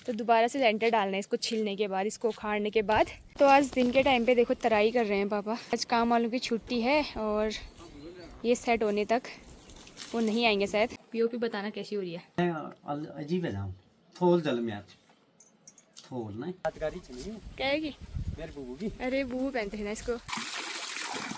तो दोबारा से लेंटर डालना है इसको छीलने के बाद, इसको उखाड़ने के बाद। तो आज दिन के टाइम पे देखो तराई कर रहे हैं पापा। आज काम वालों की छुट्टी है और ये सेट होने तक वो नहीं आएंगे शायद। पीओपी बताना कैसी हो रही है। अजीब है नाम थोल जल में थोल ना क्या है कि मेरे बुबू की। अरे बूबू पहनते हैं ना इसको।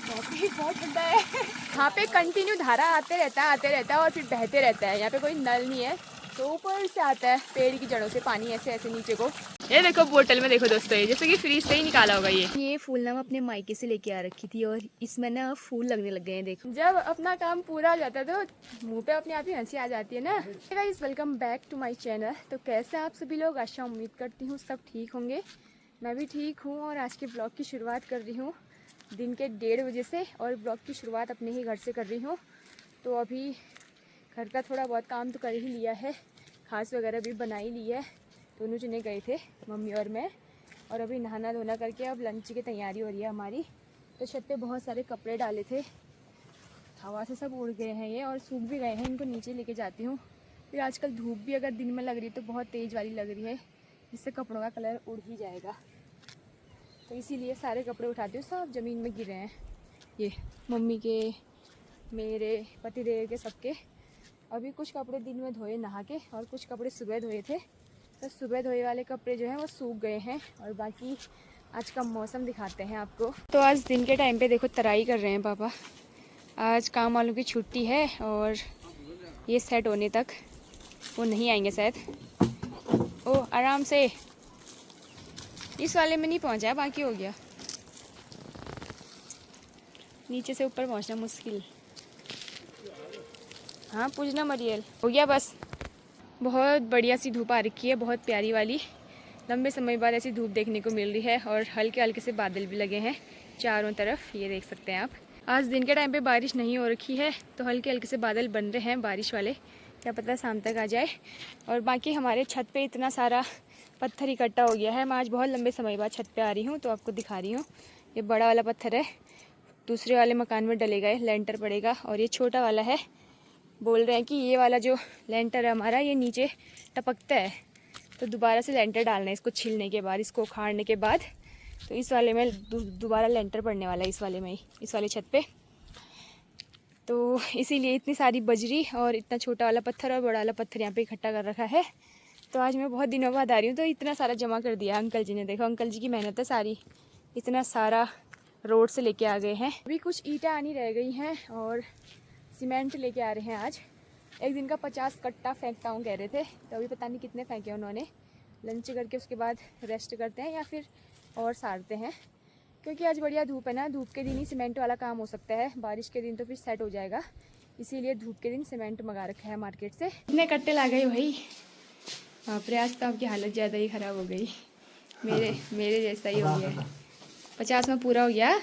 बहुत ठंडा है। यहाँ पे कंटिन्यू धारा आते रहता है और फिर बहते रहता है। यहाँ पे कोई नल नहीं है तो ऊपर से आता है पेड़ की जड़ों से पानी ऐसे ऐसे नीचे को। ये देखो बोतल में देखो दोस्तों, ये जैसे कि फ्रीज से ही निकाला होगा। ये फूल ना मैं अपने मायके से लेके आ रखी थी और इसमें ना फूल लगने लग गए हैं। देखो जब अपना काम पूरा हो जाता है तो मुंह पे अपने आप ही हंसी आ जाती है ना। Guys welcome back to my channel. तो कैसे आप सभी लोग, आशा उम्मीद करती हूँ सब ठीक होंगे। मैं भी ठीक हूँ और आज के ब्लॉग की शुरुआत कर रही हूँ दिन के 1:30 बजे से और ब्लॉग की शुरुआत अपने ही घर से कर रही हूँ। तो अभी घर का थोड़ा बहुत काम तो कर ही लिया है, घास वगैरह भी बना ही ली है। दोनों जने गए थे मम्मी और मैं, और अभी नहाना धोना करके अब लंच की तैयारी हो रही है हमारी। तो छत पे बहुत सारे कपड़े डाले थे, हवा से सब उड़ गए हैं ये और सूख भी गए हैं। इनको नीचे लेके जाती हूँ। फिर आजकल धूप भी अगर दिन में लग रही है तो बहुत तेज़ वाली लग रही है, जिससे कपड़ों का कलर उड़ ही जाएगा। तो इसीलिए सारे कपड़े उठाती हूँ, सब ज़मीन में गिरे हैं। ये मम्मी के, मेरे पतिदेव के, सबके। अभी कुछ कपड़े दिन में धोए नहा के और कुछ कपड़े सुबह धोए थे। तो सुबह धोए वाले कपड़े जो हैं वो सूख गए हैं। और बाकी आज का मौसम दिखाते हैं आपको। तो आज दिन के टाइम पे देखो तराई कर रहे हैं पापा। आज काम वालों की छुट्टी है और ये सेट होने तक वो नहीं आएंगे शायद। ओ आराम से, इस वाले में नहीं पहुंचा, बाकी हो गया। नीचे से ऊपर पहुंचना मुश्किल। हाँ पूजना मरियल हो गया बस। बहुत बढ़िया सी धूप आ रखी है, बहुत प्यारी वाली। लंबे समय बाद ऐसी धूप देखने को मिल रही है और हल्के हल्के से बादल भी लगे हैं चारों तरफ, ये देख सकते हैं आप। आज दिन के टाइम पे बारिश नहीं हो रखी है तो हल्के हल्के से बादल बन रहे हैं बारिश वाले, क्या पता शाम तक आ जाए। और बाकी हमारे छत पे इतना सारा पत्थर इकट्ठा हो गया है। मैं आज बहुत लंबे समय बाद छत पे आ रही हूँ तो आपको दिखा रही हूँ। ये बड़ा वाला पत्थर है, दूसरे वाले मकान में डलेगा, लेंटर पड़ेगा। और ये छोटा वाला है, बोल रहे हैं कि ये वाला जो लेंटर है हमारा ये नीचे टपकता है, तो दोबारा से लेंटर डालना है इसको छीलने के बाद, इसको उखाड़ने के बाद। तो इस वाले में दोबारा लेंटर पड़ने वाला है, इस वाले में ही, इस वाले छत पे। तो इसीलिए इतनी सारी बजरी और इतना छोटा वाला पत्थर और बड़ा वाला पत्थर यहाँ पे इकट्ठा कर रखा है। तो आज मैं बहुत दिनों बाद आ रही हूँ तो इतना सारा जमा कर दिया अंकल जी ने। देखो अंकल जी की मेहनत है सारी, इतना सारा रोड से लेके आ गए हैं। अभी कुछ ईंटें आनी रह गई हैं और सीमेंट लेके आ रहे हैं आज। एक दिन का 50 कट्टा फेंकता हूँ कह रहे थे, तो अभी पता नहीं कितने फेंके उन्होंने। लंच करके उसके बाद रेस्ट करते हैं या फिर और सारते हैं, क्योंकि आज बढ़िया धूप है ना। धूप के दिन ही सीमेंट वाला काम हो सकता है, बारिश के दिन तो फिर सेट हो जाएगा। इसीलिए धूप के दिन सीमेंट मंगा रखा है मार्केट से। इतने कट्टे ला गए भाई, बाप रे। आज तो आपकी हालत ज़्यादा ही ख़राब हो गई, मेरे जैसा ही हो गया। 50 में पूरा हो गया।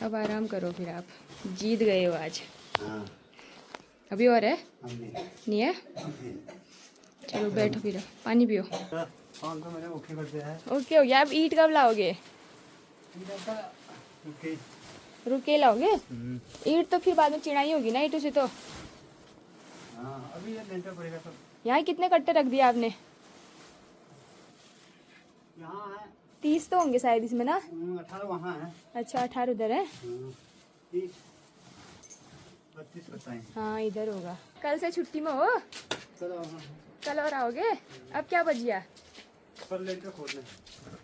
अब आराम करो फिर, आप जीत गए हो आज। अभी और है नहीं है? चलो बैठो फिर, पानी पियो। ओके हो गया। अब ईंट कब लाओगे? रुके लाओगे ईंट? तो फिर बाद में चिड़ाई होगी ना ईंटों से। तो यहाँ कितने कट्टे रख दिए आपने? 30 तो होंगे शायद इसमें ना। 18 वहाँ है। अच्छा 18 उधर है। 32 हाँ इधर होगा। कल से छुट्टी में हो? कल और आओगे? अब क्या बच गया?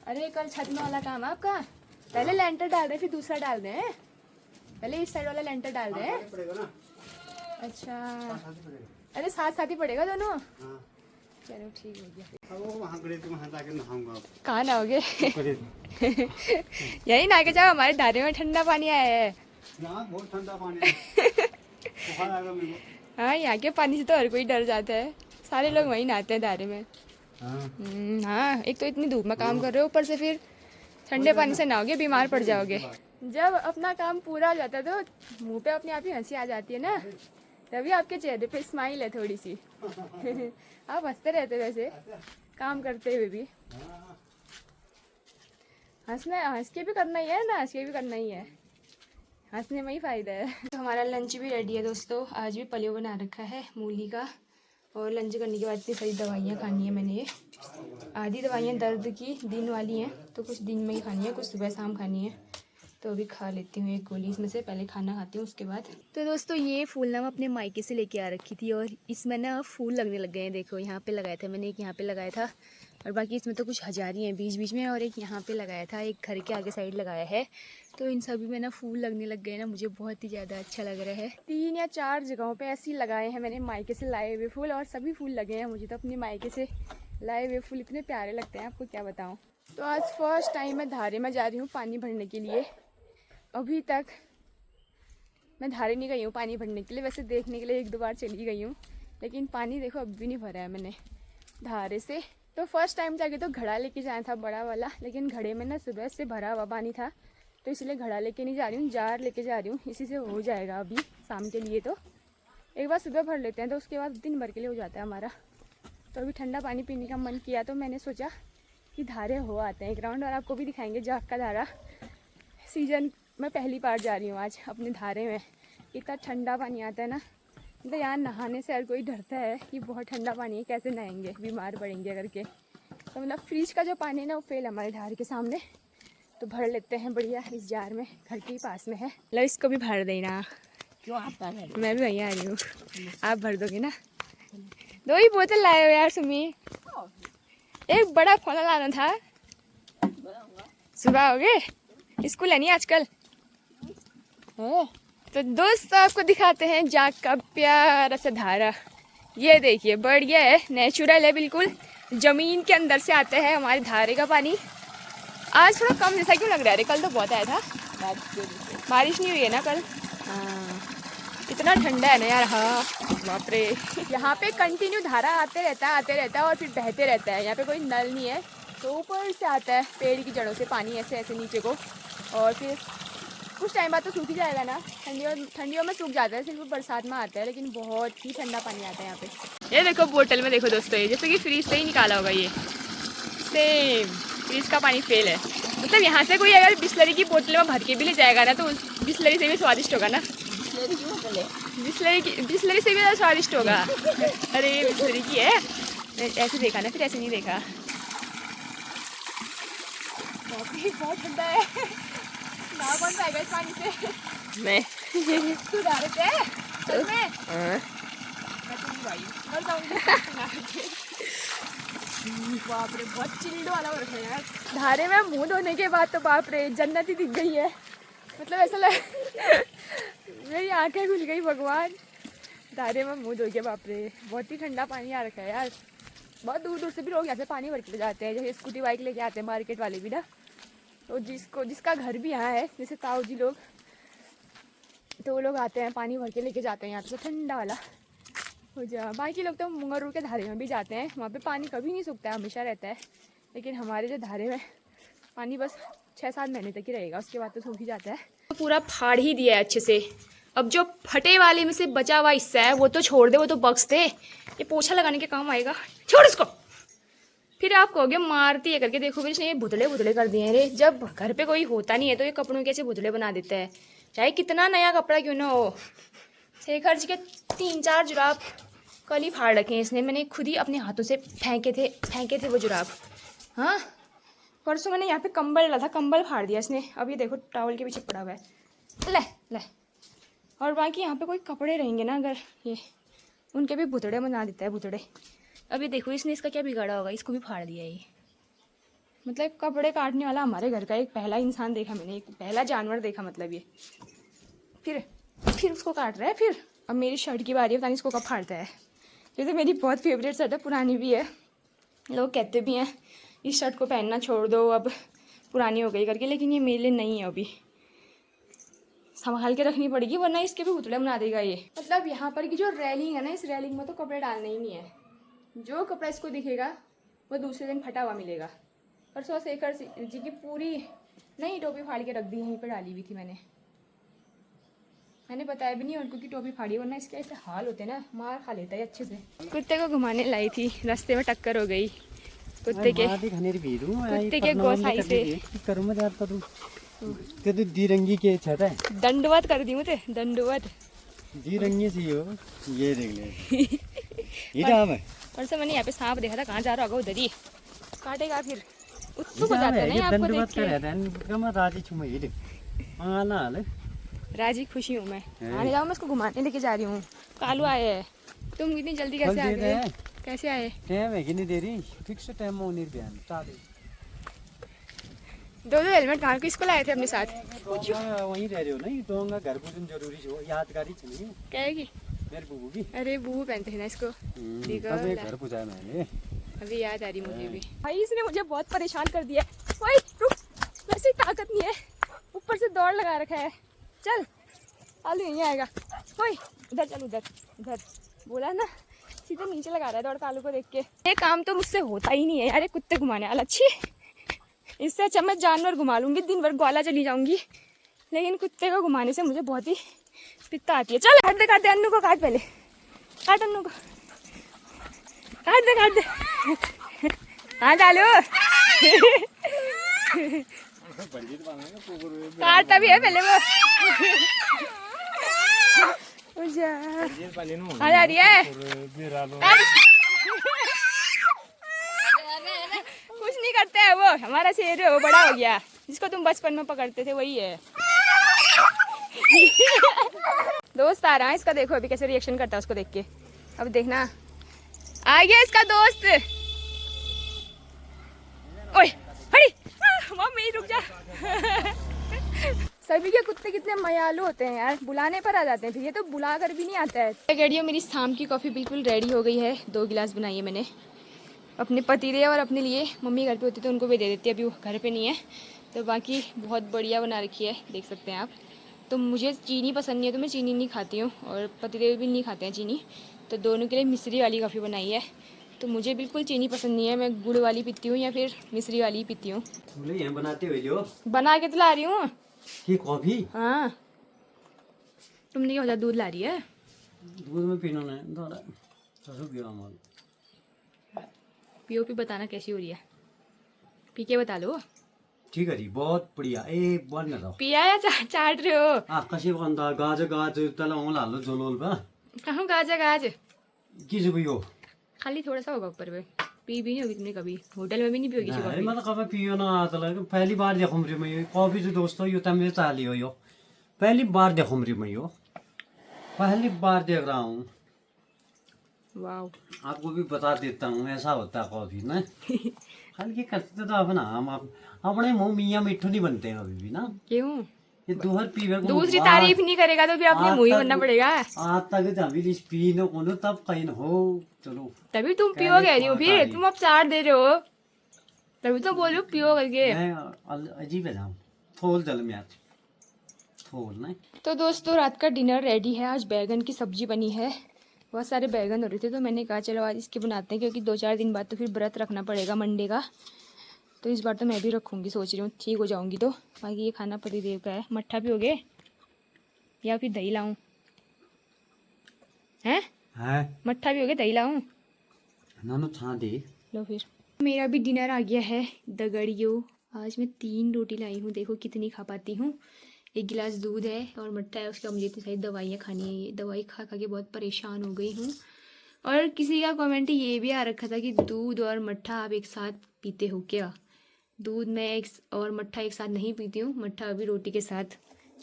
अरे कल छत में वाला काम है आपका। पहले लेंटर डाल रहे फिर दूसरा डाल दे। पहले इस साइड वाला लेंटर डाल दे। अच्छा अरे साथ साथ ही पड़ेगा दोनों। चलो ठीक हो गया। कहाँ नहाओगे? यही नहा के जाओ, हमारे धारे में ठंडा पानी आया है। बहुत ठंडा पानी है। हाँ यहाँ के पानी से तो हर कोई डर जाता है, सारे लोग वहीं नहाते हैं धारे में। हाँ एक तो इतनी धूप में काम कर रहे हो, ऊपर से फिर ठंडे पानी से नहाओगे बीमार पड़ जाओगे। जब अपना काम पूरा हो जाता है तो मुंह पे अपने आप ही हंसी आ जाती है ना, तभी आपके चेहरे पे स्माइल है थोड़ी सी। आप हंसते रहते वैसे काम करते हुए भी। हंस के भी करना ही है ना, हंस के भी करना ही है, हंसने में ही फ़ायदा है। तो हमारा लंच भी रेडी है दोस्तों। आज भी पलियो बना रखा है मूली का, और लंच करने के बाद इतनी सारी दवाइयाँ खानी है मैंने। ये आधी दवाइयाँ दर्द की दिन वाली हैं, तो कुछ दिन में ही खानी है, कुछ सुबह शाम खानी है। तो अभी खा लेती हूँ एक गोली इसमें से, पहले खाना खाती हूँ उसके बाद। तो दोस्तों ये फूल ना मैं अपने मायके से लेके आ रखी थी और इसमें ना फूल लगने लग गए हैं। देखो यहाँ पे लगाया था मैंने, एक यहाँ पे लगाया था और बाकी इसमें तो कुछ हजारी हैं बीच बीच में, और एक यहाँ पे लगाया था, एक घर के आगे साइड लगाया है। तो इन सभी में ना फूल लगने लग गए ना, मुझे बहुत ही ज़्यादा अच्छा लग रहा है। 3 या 4 जगहों पे ऐसे ही लगाए हैं मैंने मायके से लाए हुए फूल, और सभी फूल लगे हैं। मुझे तो अपने मायके से लाए हुए फूल इतने प्यारे लगते हैं, आपको क्या बताऊँ। तो आज फर्स्ट टाइम मैं धारे में जा रही हूँ पानी भरने के लिए। अभी तक मैं धारे नहीं गई हूँ पानी भरने के लिए, वैसे देखने के लिए 1-2 बार चली गई हूँ, लेकिन पानी देखो अब भी नहीं भरा है मैंने धारे से। तो फर्स्ट टाइम जाके तो घड़ा लेके जाना था बड़ा वाला, लेकिन घड़े में ना सुबह से भरा हुआ पानी था, तो इसलिए घड़ा लेके नहीं जा रही हूँ, जार लेके जा रही हूँ। इसी से हो जाएगा अभी शाम के लिए। तो एक बार सुबह भर लेते हैं तो उसके बाद दिन भर के लिए हो जाता है हमारा। तो अभी ठंडा पानी पीने का मन किया तो मैंने सोचा कि धारे हो आते हैं एक राउंड, और आपको भी दिखाएंगे जाग का धारा। सीजन मैं पहली बार जा रही हूँ आज अपने धारे में। इतना ठंडा पानी आता है ना, मतलब यहाँ नहाने से हर कोई डरता है कि बहुत ठंडा पानी है, कैसे नहाएंगे, बीमार पड़ेंगे करके। तो मतलब फ्रिज का जो पानी है ना वो फेल हमारे धार के सामने। तो भर लेते हैं बढ़िया इस जार में, घर के पास में है। लो इसको भी भर देना। क्यों आप कर रहे मैं भी वहीं आ रही हूँ, आप भर दोगे ना। 2 ही बोतल लाए हो यार सुमी, एक बड़ा खोला लाना था। सुबह हो गए, स्कूल है नहीं आजकल। तो दोस्तों आपको दिखाते हैं जाग का प्यारा सा धारा। ये देखिए बढ़िया है, नेचुरल है बिल्कुल, जमीन के अंदर से आता है हमारे धारे का पानी। आज थोड़ा कम जैसा क्यों लग रहा है, कल तो बहुत आया था। बारिश नहीं हुई है ना कल। हाँ इतना ठंडा है ना यार, हाँ बाप रे। यहाँ पे कंटिन्यू धारा आते रहता है और फिर बहते रहता है। यहाँ पे कोई नल नहीं है, तो ऊपर से आता है पेड़ की जड़ों से पानी ऐसे ऐसे नीचे को, और फिर कुछ टाइम बाद तो सूख ही जाएगा ना। ठंडियों में सूख जाता है, सिर्फ बरसात में आता है, लेकिन बहुत ही ठंडा पानी आता है यहाँ पे। ये देखो बोतल में देखो दोस्तों, ये जैसे कि फ्रीज से ही निकाला होगा, ये सेम फ्रीज का पानी फेल है। मतलब यहाँ से कोई अगर बिस्लरी की बोतल में भर के भी ले जाएगा ना, तो बिस्लरी से भी स्वादिष्ट होगा ना। बिस्लरी से भी ज़्यादा स्वादिष्ट होगा। अरे बिस्लरी की है, ऐसे देखा ना, फिर ऐसे नहीं देखा। बहुत ठंडा है, नहा कौन पाएगा इस पानी से। मैं तू नहा रहे थे चल मैं तो जाऊंगी। बाप रे बहुत चिल्ड वाला हो रखा है यार। धारे में मुंह धोने के बाद तो बाप रे जन्नत ही दिख गई है। मतलब ऐसा लग मेरी आंखें खुल गई भगवान। धारे में मुंह धो के बाप रे बहुत ही ठंडा पानी आ रखा है यार। बहुत दूर दूर से भी लोग यहाँ से पानी भर के जाते हैं, जैसे स्कूटी बाइक लेके आते हैं मार्केट वाले भी ना। तो जिसका घर भी यहाँ है, जैसे ताऊ जी लोग, तो वो लोग आते हैं पानी भर के लेके जाते हैं यहाँ से ठंडा वाला हो जा। बाकी लोग तो मुंगरू के धारे में भी जाते हैं, वहाँ पे पानी कभी नहीं सूखता है, हमेशा रहता है। लेकिन हमारे जो धारे में पानी बस 6-7 महीने तक ही रहेगा, उसके बाद तो सूख ही जाता है। पूरा फाड़ ही दिया है अच्छे से। अब जो फटे वाले में से बचा हुआ हिस्सा है वो तो छोड़ दे, वो तो बक्स दे, ये पोछा लगाने के काम आएगा। छोड़ उसको, फिर आप कहोगे मारती है करके। देखो फिर ये भुतले भुतले कर दिए हैं रे। जब घर पे कोई होता नहीं है तो ये कपड़ों के ऐसे भुतले बना देता है, चाहे कितना नया कपड़ा क्यों ना हो। शेखर जी के 3-4 जुराब कल ही फाड़ रखे हैं इसने, मैंने खुद ही अपने हाथों से फेंके थे वो जुराब। हाँ परसों मैंने यहाँ पे कंबल डाला था, कंबल फाड़ दिया इसने। अब ये देखो टॉवल के पीछे पड़ा हुआ है। ले और बाकी यहाँ पे कोई कपड़े रहेंगे ना अगर, ये उनके भी भुतड़े बना देता है, भुतड़े। अभी देखो इसने इसका क्या बिगाड़ा होगा, इसको भी फाड़ दिया ये। मतलब कपड़े काटने वाला हमारे घर का एक पहला इंसान देखा मैंने, एक पहला जानवर देखा मतलब ये। फिर उसको काट रहा है। फिर अब मेरी शर्ट की बारी है, पता नहीं इसको कब फाड़ता है। ये तो मेरी बहुत फेवरेट शर्ट है, पुरानी भी है, लोग कहते भी हैं इस शर्ट को पहनना छोड़ दो अब पुरानी हो गई करके, लेकिन ये मेरे लिए नहीं है, अभी संभाल के रखनी पड़ेगी वरना इसके भी पुतले बना देगा ये। मतलब यहाँ पर की जो रेलिंग है ना, इस रेलिंग में तो कपड़े डालने ही नहीं है। जो कपड़ा इसको दिखेगा वो दूसरे दिन फटा हुआ मिलेगा। परसों शेखर जी की पूरी नई टोपी फाड़ के रख दी, यहीं पर डाली हुई थी मैंने बताया भी नहीं उनको कि टोपी फाड़ी, वरना इसके ऐसे हाल होते ना, मार खा लेता है अच्छे से। कुत्ते को घुमाने लाई थी, रास्ते में टक्कर हो गई कुत्ते के गोसाई से। ते तो दीरंगी के छता है, दंडवत कर दी मुझे, दंडवत दीरंगी सी हो। ये देख ले ये क्या है। परसों मैंने यहाँ पे सांप देखा था, कहाँ जा रहा होगा उधर ही। काटेगा फिर उत्तु को जाता नहीं आपको देख के। राजी खुशी हूँ मैं। आने जाओ, मैं उसको घुमाने लेके जा रही हूँ। कालू आए है। तुम इतनी जल्दी कैसे आ गए? कैसे आए? टाइम है कि नहीं दे रही? फिक्स टाइम में नहीं बयान चालू। दो हेलमेट कहाँ किसको लाए थे अपने साथ? वहीं रह रहे हो ना, ये तो घर पर जरूरी हो, यादगारी चाहिए कहेगी मेरे बूबू की। अरे बूबू पहनते थे ना इसको। घर पूछा मैंने, अभी याद आ रही मुझे भी। भाई इसने मुझे बहुत परेशान कर दिया। भाई रुक, वैसे ताकत नहीं है, ऊपर से दौड़ लगा रखा है। चल आलू यहीं आएगा। ओए उधर चल, उधर उधर बोला ना, सीधे नीचे लगा रहा है दौड़ कालू को देख के। ये काम तो मुझसे होता ही नहीं है यार, ये कुत्ते घुमाने वाला। अच्छी, इससे अच्छा मैं जानवर घुमा लूंगी, दिन भर ग्वाला चली जाऊंगी, लेकिन कुत्ते को घुमाने से मुझे बहुत ही पित्ता आती है। चल काट दे अन्नू को, काट पहले, काट अन्नू को, काट दे। हाँ डालो। काटता भी है पहले वो। आ जा रही है। कुछ नहीं करते हैं वो, हमारा शेर है वो, बड़ा हो गया। जिसको तुम बचपन में पकड़ते थे वही है। दोस्त आ रहा है इसका, देखो अभी कैसे रिएक्शन करता है उसको देख के। अब देखना आ गया इसका दोस्त। ओए हटी, मम्मी रुक जा। सभी के कुत्ते कितने मयालू होते हैं यार, बुलाने पर आ जाते हैं, फिर ये तो बुला कर भी नहीं आता है। गेड़ियों मेरी शाम की कॉफ़ी बिल्कुल रेडी हो गई है। 2 गिलास बनाई है मैंने अपने पतिदेव और अपने लिए। मम्मी घर पे होती तो उनको भी दे देती, अभी वो घर पे नहीं है। तो बाकी बहुत बढ़िया बना रखी है, देख सकते हैं आप। तो मुझे चीनी पसंद नहीं है, तो मैं चीनी नहीं खाती हूँ, और पतिदेव भी नहीं खाते हैं चीनी, तो दोनों के लिए मिश्री वाली कॉफ़ी बनाई है। तो मुझे बिल्कुल चीनी पसंद नहीं है, मैं गुड़ वाली पीती हूँ या फिर मिश्री वाली ही पीती हूँ। बनाते हुए जो बना के तो ला रही हूँ कॉफी। हाँ तुमने क्या दूध ला रही है? दूध में पीना नहीं, पियो, पी बताना कैसी हो रही है, पी के बता लो। ठीक है जी, बहुत बढ़िया। ए बन ना रहो, पिया या चाट रहे हो? कशी बंदा गाज तला लालो जोलोल बा कहाँ गाज किस भी हो, खाली थोड़ा सा होगा ऊपर पे। पी भी नहीं होगी तुमने कभी, होटल में भी नहीं पियोगी कॉफी? मतलब कभी पियो ना आता लगे। पहली बार देखूं रे मैं कॉफी जो दोस्तों यो तमने चाली हो, यो पहली बार देखूं रे मैं, यो पहली बार देख रहा हूँ। वाह, आपको भी बता देता हूँ ऐसा होता है कॉफी ना। हल्की करते तो अपना हम अपने मुंह मियाँ मिठू नहीं बनते हैं अभी भी ना। क्यों? ये दोहर पीवे को दूसरी तारीफ नहीं करेगा तो फिर अपने मुंह ही बनना पड़ेगा। आज तक जब भी पी नो कोनो तब कहीं हो चलो, तभी तुम पियो कह रही हो, फिर तुम अब चाट दे रहे हो, तभी तो बोल रही हो पियो करके। मैं अजीब है जाऊँ थोल जल में आज थोल ना। तो दोस्तों रात का डिनर रेडी है। आज बैगन की सब्जी बनी है, बहुत सारे बैगन हो रहे थे, तो मैंने कहा चलो आज इसके बनाते हैं, क्योंकि 2-4 दिन बाद तो फिर व्रत रखना पड़ेगा मंडे का। तो इस बार तो मैं भी रखूँगी, सोच रही हूँ ठीक हो जाऊँगी तो। बाकी ये खाना पतिदेव का है। मट्ठा भी हो गए या फिर दही लाऊं? हैं मट्ठा भी हो गया, दही लाऊं? ना था दे लो फिर। मेरा भी डिनर आ गया है दगड़ियों। आज मैं 3 रोटी लाई हूँ, देखो कितनी खा पाती हूँ। 1 गिलास दूध है और मट्ठा है उसका। मुझे तो सही दवाइयाँ खानी है, ये दवाई खा खा के बहुत परेशान हो गई हूँ। और किसी का कमेंट ये भी आ रखा था कि दूध और मट्ठा आप एक साथ पीते हो क्या? दूध में और मट्ठा एक साथ नहीं पीती हूँ, मट्ठा अभी रोटी के साथ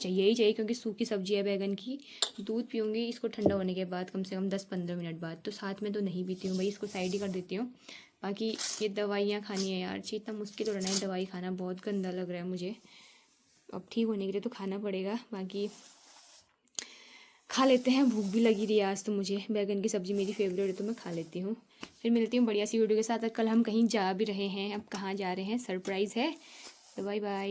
चाहिए ही चाहिए, क्योंकि सूखी सब्जी है बैगन की। दूध पीऊँगी इसको ठंडा होने के बाद, कम से कम 10-15 मिनट बाद, तो साथ में तो नहीं पीती हूँ भाई, इसको साइड ही कर देती हूँ। बाकी ये दवाइयाँ खानी है यार, इतना मुश्किल हो रहा है दवाई खाना, बहुत गंदा लग रहा है मुझे। अब ठीक होने के लिए तो खाना पड़ेगा, बाकी खा लेते हैं। भूख भी लगी रही है आज तो मुझे, बैगन की सब्ज़ी मेरी फेवरेट है तो मैं खा लेती हूँ। फिर मिलती हूँ बढ़िया सी वीडियो के साथ। कल हम कहीं जा भी रहे हैं, अब कहाँ जा रहे हैं सरप्राइज़ है। तो बाय बाय।